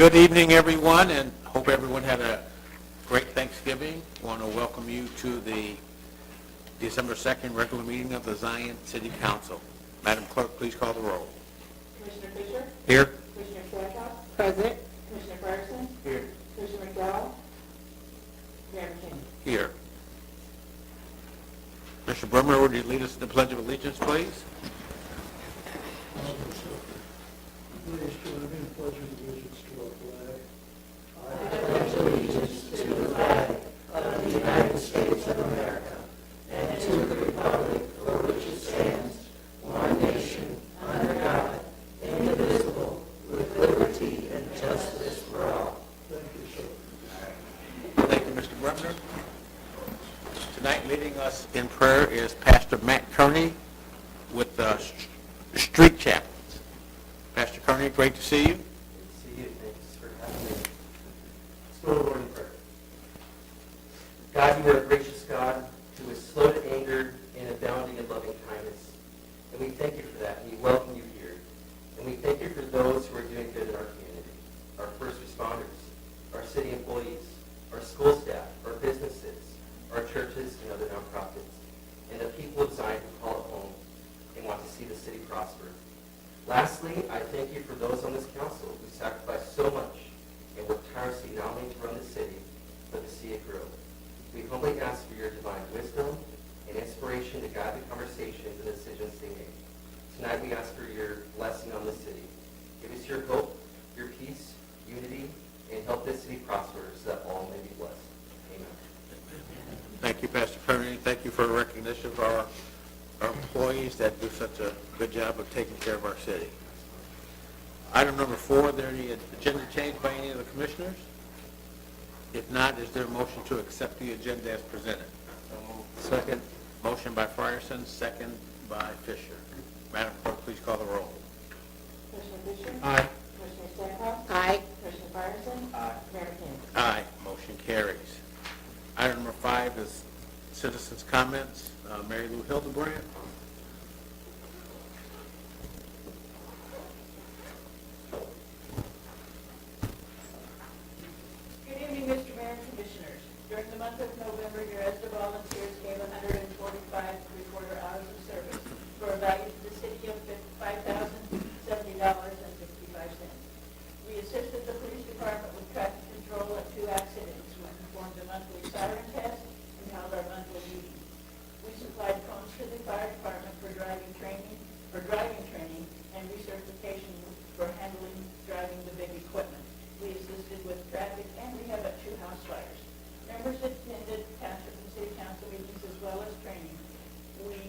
Good evening, everyone, and hope everyone had a great Thanksgiving. I want to welcome you to the December 2nd regular meeting of the Zion City Council. Madam Clerk, please call the roll. Commissioner Fisher? Here. Commissioner Stackhouse? Present. Commissioner Patterson? Here. Commissioner McDowell? Mayor McKinney? Here. Mr. Brummer, would you lead us in the Pledge of Allegiance, please? Please join me in pledging allegiance to our flag. I pledge allegiance to the flag of the United States of America and to the republic for which it stands, one nation, under God, indivisible, with liberty and justice for all. Thank you, sir. Thank you, Mr. Brummer. Tonight, leading us in prayer is Pastor Matt Kearney with the Street Chaplains. Pastor Kearney, great to see you. Good to see you. Thanks for having me. Let's go to Lord in prayer. God, you are a gracious God who is slow to anger and abounding in loving kindness. And we thank you for that, and we welcome you here. And we thank you for those who are doing good in our community, our first responders, our city employees, our school staff, our businesses, our churches and other nonprofits, and the people of Zion who call it home and want to see the city prosper. Lastly, I thank you for those on this council who sacrificed so much and work tirelessly not only to run the city, but to see it grow. We humbly ask for your divine wisdom and inspiration to guide the conversations and decisions they make. Tonight we ask for your blessing on the city. Give us your hope, your peace, unity, and help this city prosper so that all may be blessed. Amen. Thank you, Pastor Kearney. Thank you for the recognition of our employees that do such a good job of taking care of our city. Item number 4, are there any agenda change by any of the commissioners? If not, is there a motion to accept the agenda as presented? Second. Motion by Frierson, second by Fisher. Madam Clerk, please call the roll. Commissioner Fisher? Aye. Commissioner Stackhouse? Aye. Commissioner Patterson? Aye. Mayor McKinney? Aye. Motion carries. Item number 5 is citizens' comments. Mary Lou Hildebrand. Good evening, Mr. Mayor and Commissioners. During the month of November, your ESDA volunteers gave 145 three-quarter hours of service for a value to the city of $5,070.65. We assisted the police department with traffic control at 2 accidents. We performed a monthly siren test and held our monthly meeting. We supplied cones to the fire department for driving training and recertification for handling driving the big equipment. We assisted with traffic, and we have 2 house fires. Members attended township and city council meetings as well as training. We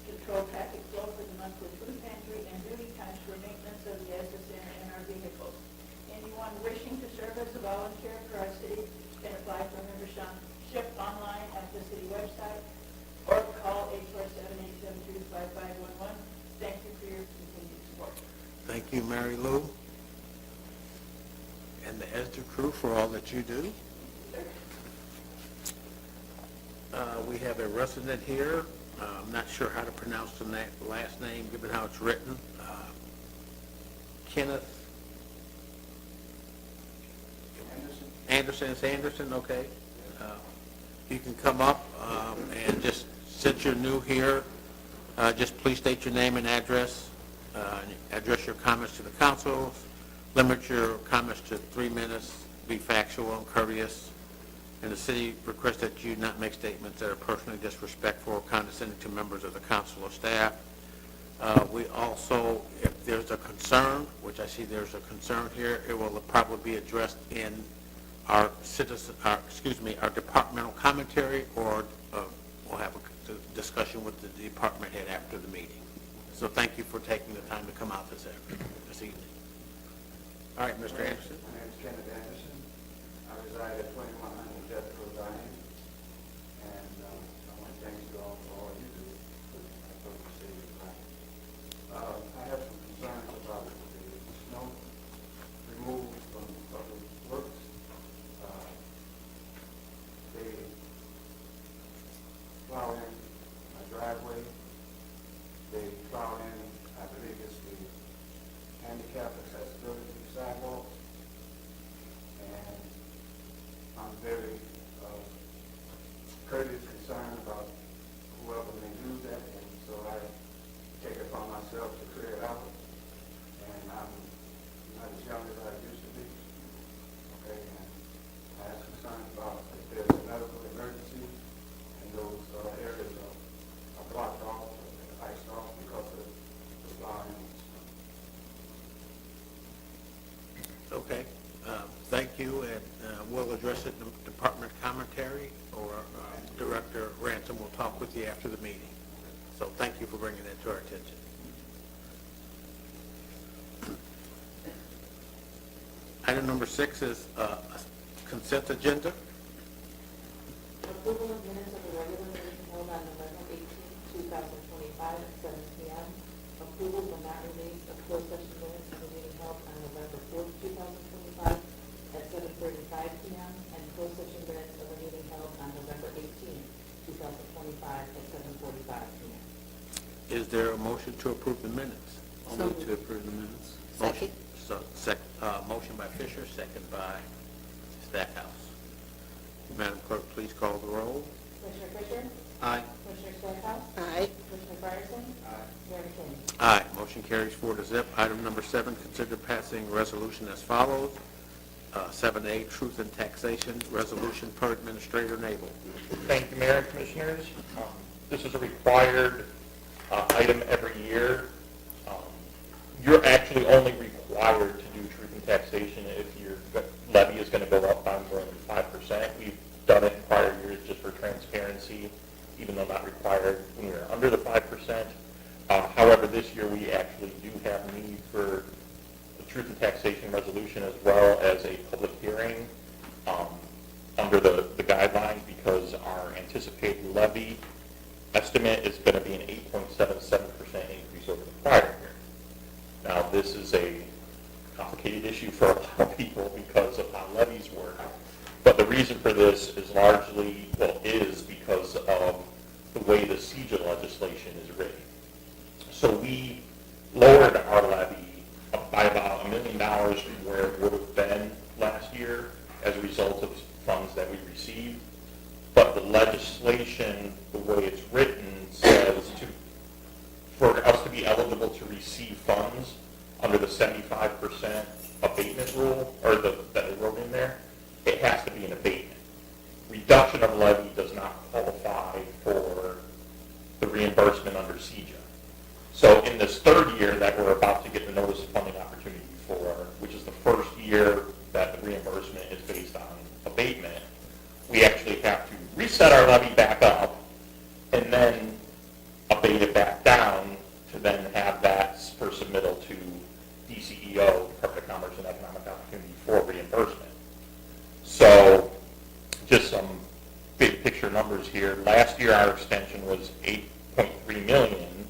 control traffic flow for the monthly food pantry and duty times for maintenance of the ESDA center and our vehicles. Anyone wishing to serve as a volunteer for our city can apply for membership online at the city website or call 847-872-5511. Thank you for your continued support. Thank you, Mary Lou, and the ESDA crew for all that you do. We have a resident here. I'm not sure how to pronounce the last name, given how it's written. Kenneth Anderson. It's Anderson, okay. You can come up and just, since you're new here, just please state your name and address. Address your comments to the council. Limit your comments to 3 minutes. Be factual and courteous. And the city requests that you not make statements that are personally disrespectful or condescending to members of the council or staff. We also, if there's a concern, which I see there's a concern here, it will probably be addressed in our our departmental commentary, or we'll have a discussion with the department head after the meeting. So thank you for taking the time to come out this evening. All right, Mr. Anderson. My name is Kenneth Anderson. I reside at 2100 Jeff Road, Zion. And I want to thank you all for all you do for the city of Zion. I have some concerns about the snow removal from public works. They plow in my driveway. They plow in, I believe it's the handicap accessibility sidewalks. I'm very courteous, concerned about whoever may use that, and so I take it upon myself to clear it out. And I'm not as young as I used to be. Okay, and I have concern about if there's a medical emergency and those areas are blocked off, or iced off because of the flying. Okay, thank you, and we'll address it in the department commentary, or Director Ransom will talk with you after the meeting. So thank you for bringing that to our attention. Item number 6 is a consent agenda. Approval of minutes of the regular meeting held on November 18, 2025 at 7 p.m. Approval but not release of closed session minutes of the meeting held on November 4, 2025 at 7:35 p.m. and closed session minutes of the meeting held on November 18, 2025 at 7:45 p.m. Is there a motion to approve the minutes? I'll move to approve the minutes. Motion, motion by Fisher, second by Stackhouse. Madam Clerk, please call the roll. Commissioner Fisher? Aye. Commissioner Stackhouse? Aye. Commissioner Fryerson? Mayor McKinney? Aye, motion carries 4-0. Item number 7, consider passing resolution as follows. 7A, Truth in Taxation Resolution per Administrator Nabel. Thank you, Mayor and Commissioners. This is a required item every year. You're actually only required to do truth in taxation if your levy is going to go up by more than 5%. We've done it in prior years just for transparency, even though not required when we're under the 5%. However, this year we actually do have need for the truth in taxation resolution as well as a public hearing under the guidelines, because our anticipated levy estimate is going to be an 8.77% increase over the prior year. Now, this is a complicated issue for a lot of people because of how levies work, but the reason for this is is because of the way the CEJA legislation is written. So we lowered our levy by about $1 million from where it would have been last year as a result of funds that we received. But the legislation, the way it's written, says for us to be eligible to receive funds under the 75% abatement rule, or that they wrote in there, it has to be an abatement. Reduction of levy does not qualify for the reimbursement under CEJA. So in this third year that we're about to get the notice of funding opportunity for, which is the first year that the reimbursement is based on abatement, we actually have to reset our levy back up and then abate it back down to then have that for submittal to DCEO, Department of Commerce and Economic Opportunity, for reimbursement. So just some big picture numbers here. Last year our extension was $8.3 million,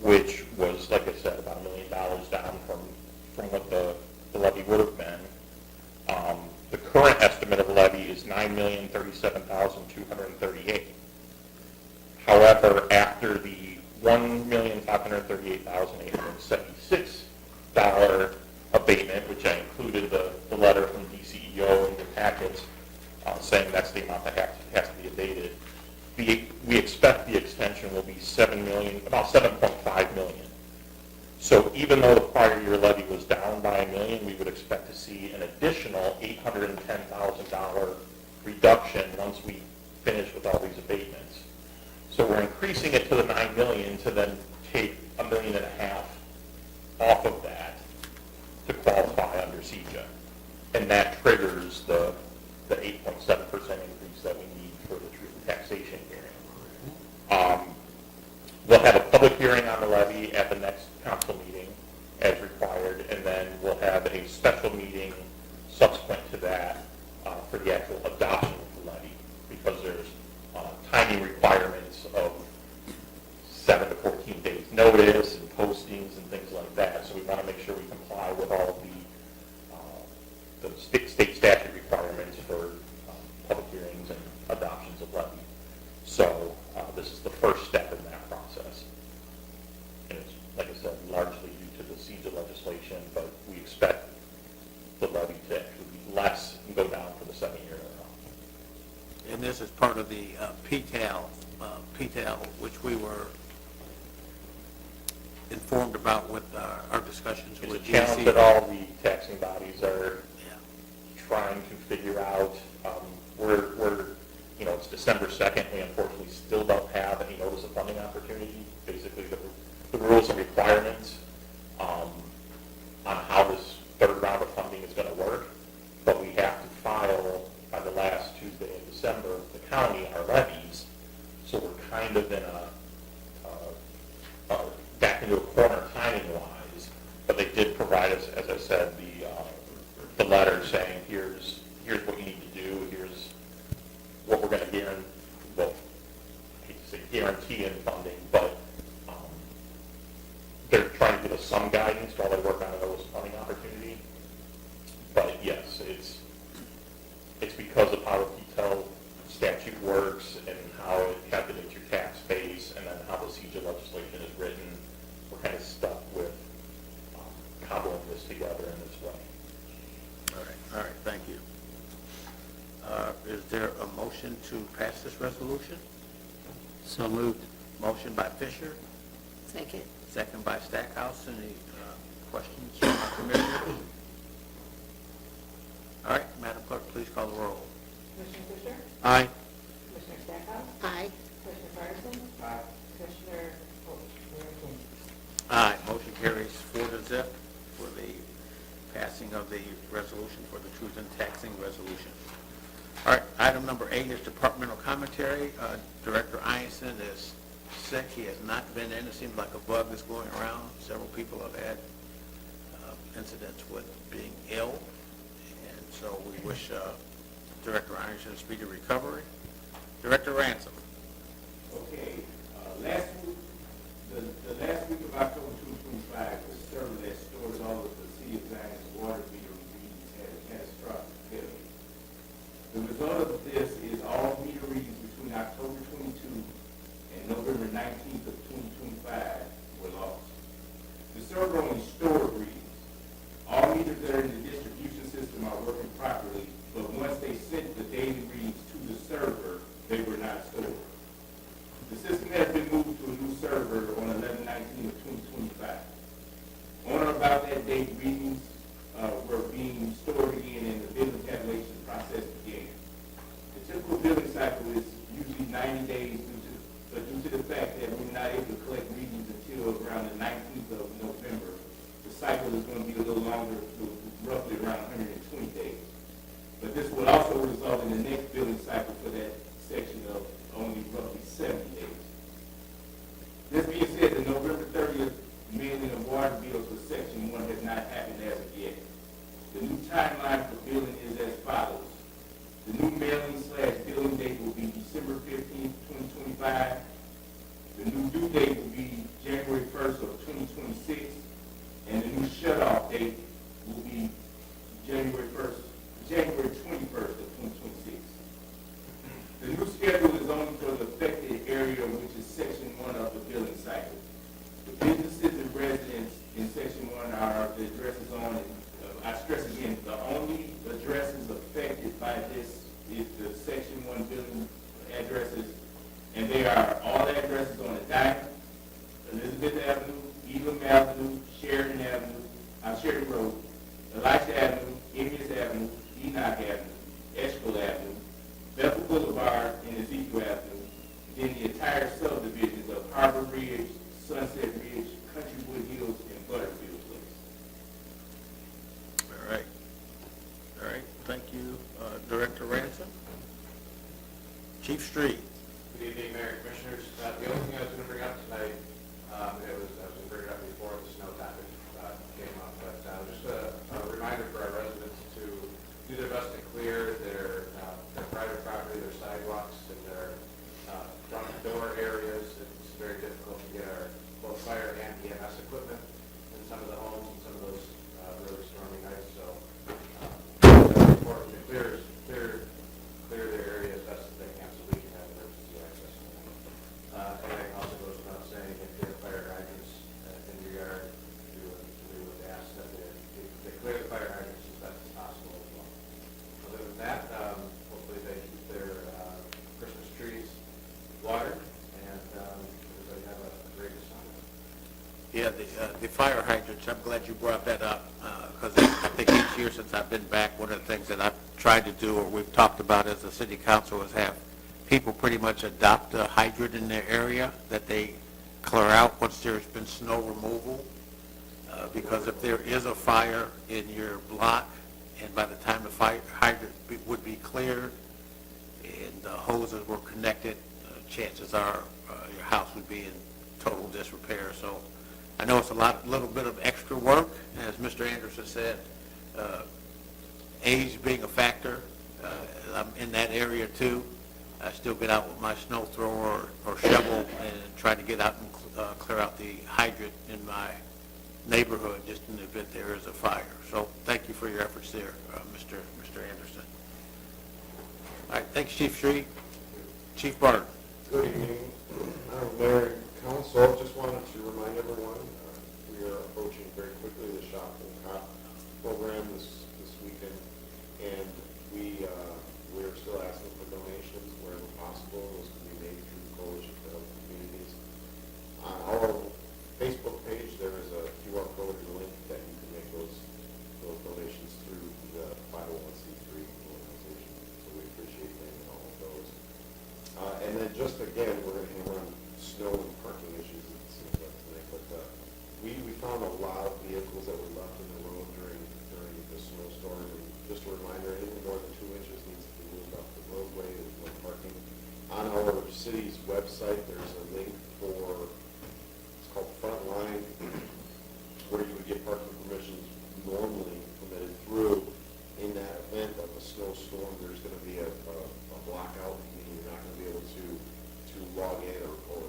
which was, like I said, about $1 million down from what the levy would have been. The current estimate of levy is $9,037,238. However, after the $1,538,876 abatement, which I included the letter from DCEO in your packets saying that's the amount that has to be abated, we expect the extension will be about $7.5 million. So even though the prior year levy was down by $1 million, we would expect to see an additional $810,000 reduction once we finish with all these abatements. So we're increasing it to the $9 million to then take $1.5 million off of that to qualify under CEJA. And that triggers the 8.7% increase that we need for the truth in taxation hearing. We'll have a public hearing on the levy at the next council meeting as required, and then we'll have a special meeting subsequent to that for the actual adoption of the levy, because there's timing requirements of 7 to 14 days notice and postings and things like that. So we want to make sure we comply with all of the state statute requirements for public hearings and adoptions of levy. So this is the first step in that process. And it's, like I said, largely due to the CEJA legislation, but we expect the levy to actually be less and go down for the second year in a row. And this is part of the PTAL, which we were informed about with our discussions It's a with challenge GC. that all the taxing bodies are Yeah. trying to figure out. We're it's December 2nd. We unfortunately still don't have any notice of funding opportunity. Basically, the rules and requirements on how this third round of funding is going to work. But we have to file by the last Tuesday in December, the county, our levies. So we're kind of in back into a corner timing-wise. But they did provide us, as I said, the letter saying, here's what you need to do, here's what we're going to guarantee, well, I hate to say guarantee in funding, but they're trying to give us some guidance while they work on a notice of funding opportunity. But yes, it's because of how the PTEL statute works and how it calculates your tax base and then how the CJA legislation is written, we're kind of stuck with cobbling this together in this way. All right, thank you. Is there a motion to pass this resolution? So moved. Motion by Fisher, Second. second by Stackhouse. Any questions from our commissioners? All right, Madam Clerk, please call the roll. Commissioner Fisher? Aye. Commissioner Stackhouse? Aye. Commissioner Fryerson? Aye. Commissioner King? Aye, motion carries 4-0 for the passing of the resolution for the truth in taxing resolution. All right, item number 8 is departmental commentary. Director Ianson is sick. He has not been in. It seems like a bug is going around. Several people have had incidents with being ill. And so we wish Director Ianson a speedy recovery. Director Ransom. Okay, last week, the last week of October 2025, the server that stores all of the City of Zion's water meter readings had a catastrophic failure. The result of this is all meter readings between October 22 and November 19th of 2025 were lost. The server only stored readings. All meters that are in the distribution system are working properly, but once they sent the daily readings to the server, they were not stored. The system has been moved to a new server on 11/19 of 2025. On or about that date, readings were being stored again and the billing tabulation process began. The typical billing cycle is usually 90 days, but due to the fact that we're not able to collect readings until around the 19th of November, the cycle is going to be a little longer, roughly around 120 days. But this will also result in the next billing cycle for that section of only roughly 70 days. This being said, the November 30th mailing of water bills for Section 1 has not happened as of yet. The new timeline for billing is as follows. The new mailing/billing date will be December 15th, 2025. The new due date will be January 1st of 2026. And the new shut-off date will be January 21st of 2026. The new schedule is only for the affected area, which is Section 1 of the billing cycle. The businesses and residents in Section 1 are the addresses on it. I stress again, the only addresses affected by this is the Section 1 billing addresses, and they are all addresses on the Diamond, Elizabeth Avenue, Elam Avenue, Sheridan Road, Elisha Avenue, Emmaus Avenue, Enoch Avenue, Eshkol Avenue, Bethel Boulevard, and Ezekiel Avenue, then the entire subdivisions of Harbor Ridge, Sunset Ridge, Countrywood Hills, and Butterfield Place. All right, thank you, Director Ransom. Chief Street. Good evening, Mayor and Commissioners. The only thing I was going to bring up tonight, I was going to bring it up before the snow topic came up, but just a reminder for our residents to do their best to clear their private property, their sidewalks, and their front door areas. It's very difficult to get our both fire and EMS equipment in some of the homes and some of those really stormy nights. So it's important to clear their area as best as they can so we can have emergency access to them. And it also goes without saying, if you have fire hydrants in your yard, we would ask that they clear the fire hydrants as best as possible as well. Other than that, hopefully they keep their Yeah, the fire hydrants, I'm glad you brought that up, because I think each year since I've been back, one of the things that I've tried to do, or we've talked about as a city council, is have people pretty much adopt a hydrant in their area that they clear out once there's been snow removal, because if there is a fire in your block, and by the time the fire hydrant would be cleared, and the hoses were connected, chances are your house would be in total disrepair. So I know it's a little bit of extra work, as Mr. Anderson said, age being a factor. I'm in that area too. I still get out with my snow thrower or shovel and try to get out and clear out the hydrant in my neighborhood just in the event there is a fire. So thank you for your efforts there, Mr. Anderson. All right, thanks, Chief Shree. Chief Barton. Good evening, Mayor and Council. Just wanted to remind everyone, we are approaching very quickly the Shop and Cop program this weekend, and we are still asking for donations wherever possible. Those can be made through the Coalition for Health Communities. On our Facebook page, there is a QR code and link that you can make those donations through the 501c3 organization. So we appreciate getting all of those. And then just again, we're going to hammer on snow and parking issues, it seems like tonight, but we found a lot of vehicles that were left in the road during the snowstorm. And just a reminder, anything more than 2 inches needs to be moved off the roadway. There's no parking. On our city's website, there's a link for, it's called Frontline, where you would get parking permissions normally permitted through. In that event of a snowstorm, there's going to be a blackout, meaning you're not going to be able to log in or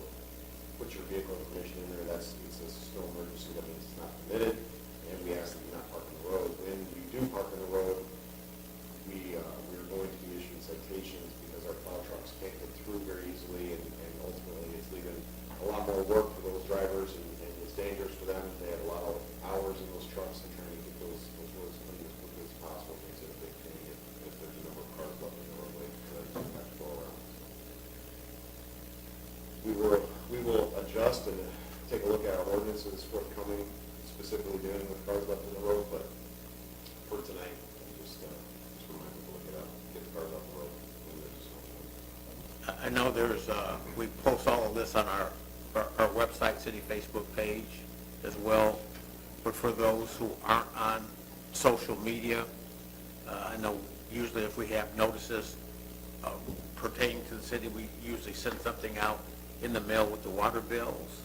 put your vehicle information in there. It's a snow emergency. That means it's not permitted, and we ask that you not park on the road. When you do park on the road, we're going to be issuing citations because our plow trucks can't get through very easily, and ultimately it's leaving a lot more work for those drivers, and it's dangerous for them. They have a lot of hours in those trucks and trying to get those roads clean as quickly as possible makes it a big pain if there's a number of cars left in the roadway to have to go around. We will adjust and take a look at our ordinances forthcoming, specifically dealing with cars left in the road, but for tonight, just remind them to look it up, get the cars off the road when there's a snowstorm. I know we post all of this on our website, city Facebook page as well, but for those who aren't on social media, I know usually if we have notices pertaining to the city, we usually send something out in the mail with the water bills.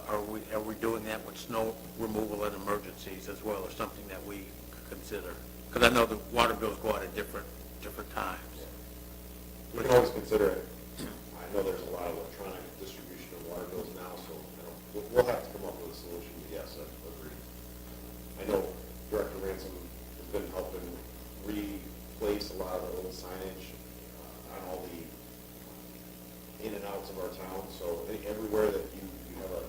Are we doing that with snow removal and emergencies as well, or something that we could consider? Because I know the water bills go out at different times. We can always consider it. I know there's a lot of electronic distribution of water bills now, so we'll have to come up with a solution. But yes, I agree. I know Director Ransom has been helping replace a lot of the old signage on all the in and outs of our town. So everywhere that you have a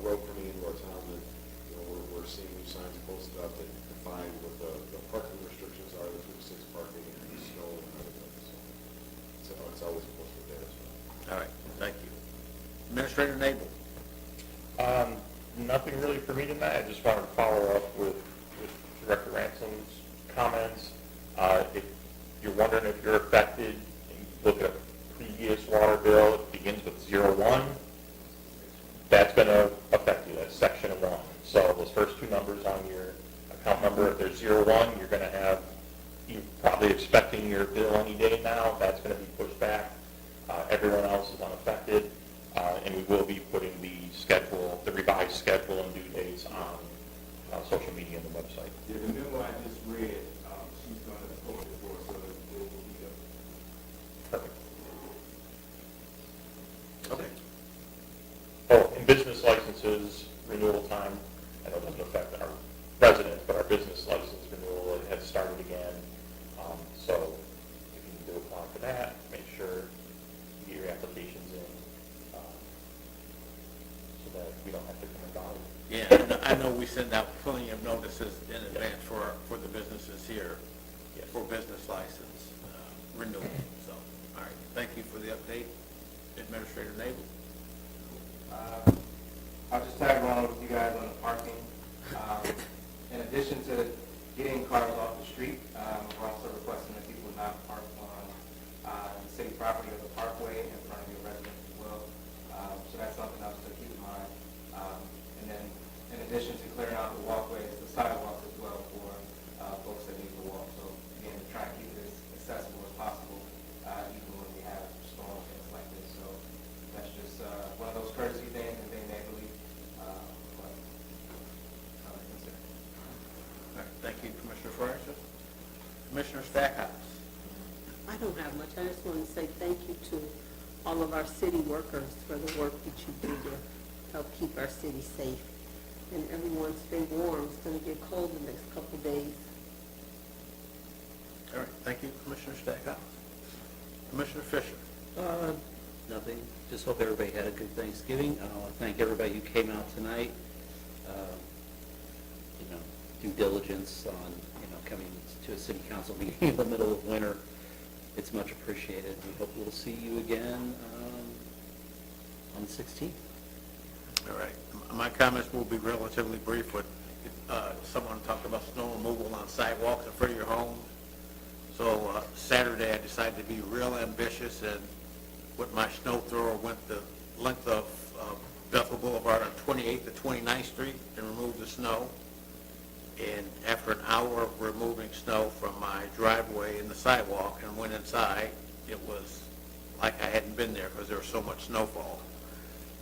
road coming into our town, that we're seeing new signs posted up that define what the parking restrictions are, the 2 to 6 parking, and the snow and everything. So it's always posted there as well. All right, thank you. Administrator Nabel. Nothing really for me tonight. I just wanted to follow up with Director Ransom's comments. If you're wondering if you're affected, look at a previous water bill. It begins with 01. That's going to affect you. That's section 1. So those first 2 numbers on your account number, if there's 01, you're going to have, you're probably expecting your bill any day now. That's going to be pushed back. Everyone else is unaffected. And we will be putting the revised schedule and due dates on social media and the website. Yeah, the memo I just read, she's going to post it for us, so it will be up. Perfect. Okay. Oh, and business licenses renewal time, I know it doesn't affect our residents, but our business license renewal has started again. So if you need to apply for that, make sure you get your applications in so that we don't have to come about it. Yeah, I know we send out plenty of notices in advance for the businesses here, Yes. for business license renewal. So, all right, thank you for the update, Administrator Nabel. Stackhouse. I don't have much. I just want to say thank you to all of our city workers for the work that you do to help keep our city safe. And everyone stay warm. It's going to get cold the next couple of days. All right, thank you, Commissioner Stackhouse. Commissioner Fisher. Nothing. Just hope everybody had a good Thanksgiving. I want to thank everybody who came out tonight. Due diligence on, coming to a city council meeting in the middle of winter. It's much appreciated. We hope we'll see you again on the 16th. All right. My comments will be relatively brief, but someone talked about snow removal on sidewalks in front of your home. So Saturday I decided to be real ambitious and with my snow thrower went the length of Bethel Boulevard on 28th to 29th Street and removed the snow. And after an hour of removing snow from my driveway and the sidewalk and went inside, it was like I hadn't been there because there was so much snowfall.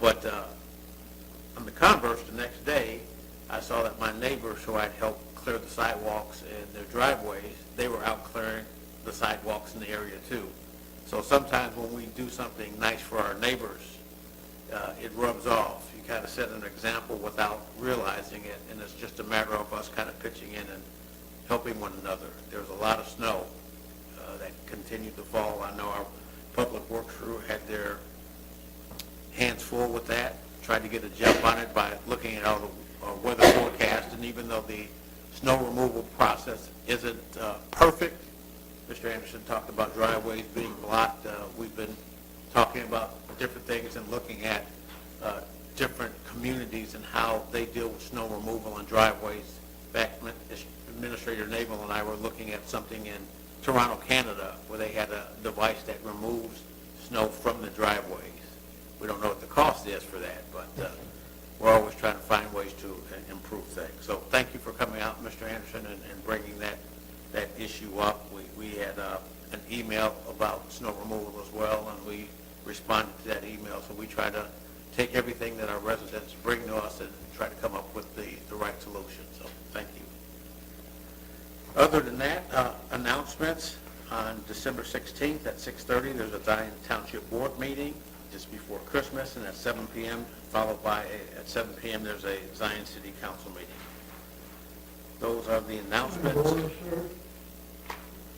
But on the converse, the next day, I saw that my neighbors who I'd helped clear the sidewalks and their driveways, they were out clearing the sidewalks in the area too. So sometimes when we do something nice for our neighbors, it rubs off. You kind of set an example without realizing it, and it's just a matter of us kind of pitching in and helping one another. There was a lot of snow that continued to fall. I know our public works crew had their hands full with that, tried to get a jump on it by looking at all the weather forecast, and even though the snow removal process isn't perfect, Mr. Anderson talked about driveways being blocked. We've been talking about different things and looking at different communities and how they deal with snow removal and driveways. In fact, Administrator Naval and I were looking at something in Toronto, Canada, where they had a device that removes snow from the driveways. We don't know what the cost is for that, but we're always trying to find ways to improve things. So thank you for coming out, Mr. Anderson, and bringing that issue up. We had an email about snow removal as well, and we responded to that email. So we try to take everything that our residents bring to us and try to come up with the right solution. So thank you. Other than that, announcements. On December 16th at 6:30, there's a Zion Township Board meeting just before Christmas, and at 7 p.m., followed by, at 7 p.m., there's a Zion City Council meeting. Those are the announcements. Order, sir.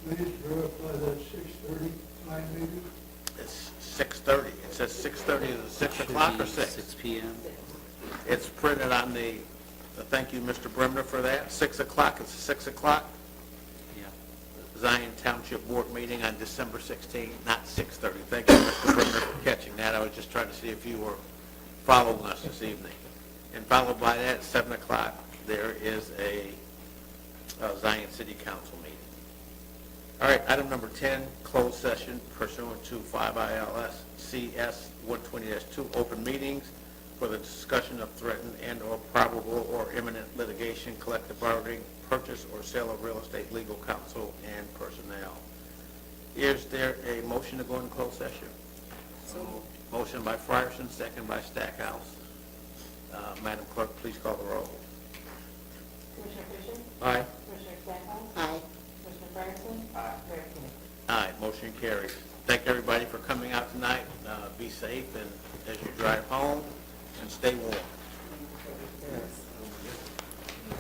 Please verify that 6:30 time maybe. It's 6:30. It says 6:30. Is it 6 o'clock or 6? 6 p.m. It's printed on the thank you, Mr. Bremner, for that. 6 o'clock. It's 6 o'clock. Yeah. Zion Township Board meeting on December 16th, not 6:30. Thank you, Mr. Bremner, for catching that. I was just trying to see if you were following us this evening. And followed by that, at 7 o'clock, there is a Zion City Council meeting. All right, item number 10, closed session pursuant to 5 ILS CS 120-2, open meetings for the discussion of threatened and or probable or imminent litigation, collective bargaining, purchase or sale of real estate, legal counsel, and personnel. Is there a motion to go into closed session? Motion by Frierson, second by Stackhouse. Madam Clerk, please call the roll. Commissioner Fisher? Aye. Commissioner Stackhouse? Aye. Commissioner Fryerson? Mayor King? Aye, motion carries. Thank everybody for coming out tonight. Be safe and as you drive home, and stay warm.